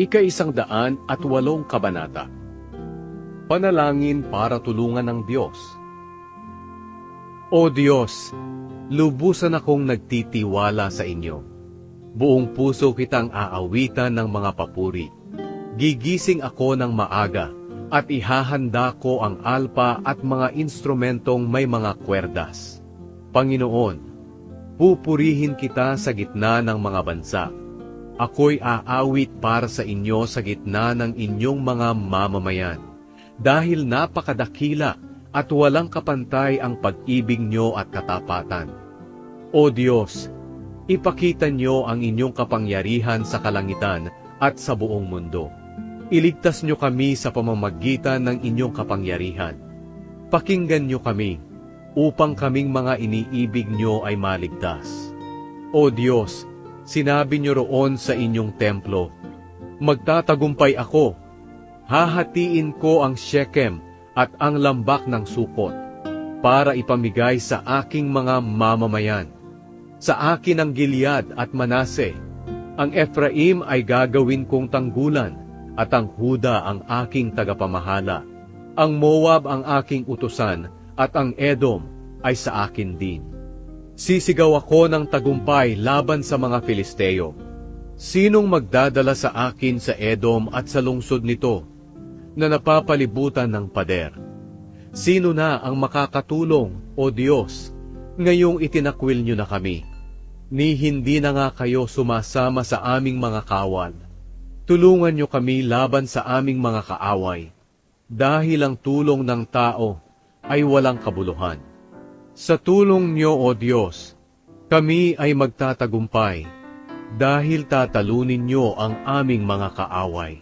Ika-108 kabanata. Panalangin para tulungan ng Diyos. O Diyos, lubusan akong nagtitiwala sa inyo. Buong puso kitang aawitan ng mga papuri. Gigising ako ng maaga at ihahanda ko ang alpa at mga instrumentong may mga kwerdas. Panginoon, pupurihin kita sa gitna ng mga bansa. Ako'y aawit para sa inyo sa gitna ng inyong mga mamamayan, dahil napakadakila at walang kapantay ang pag-ibig nyo at katapatan. O Diyos, ipakita nyo ang inyong kapangyarihan sa kalangitan at sa buong mundo. Iligtas nyo kami sa pamamagitan ng inyong kapangyarihan. Pakinggan nyo kami, upang kaming mga iniibig nyo ay maligtas. O Diyos, sinabi niyo roon sa inyong templo, magtatagumpay ako. Hahatiin ko ang Shechem at ang lambak ng Sukot para ipamigay sa aking mga mamamayan. Sa akin ang Gilead at Manase. Ang Ephraim ay gagawin kong tanggulan at ang Huda ang aking tagapamahala. Ang Moab ang aking utusan at ang Edom ay sa akin din. Sisigaw ako ng tagumpay laban sa mga Filisteo. Sinong magdadala sa akin sa Edom at sa lungsod nito, na napapalibutan ng pader? Sino na ang makakatulong, O Diyos, ngayong itinakwil niyo na kami? Ni hindi na nga kayo sumasama sa aming mga kawal. Tulungan niyo kami laban sa aming mga kaaway, dahil ang tulong ng tao ay walang kabuluhan. Sa tulong niyo, O Diyos, kami ay magtatagumpay, dahil tatalunin niyo ang aming mga kaaway.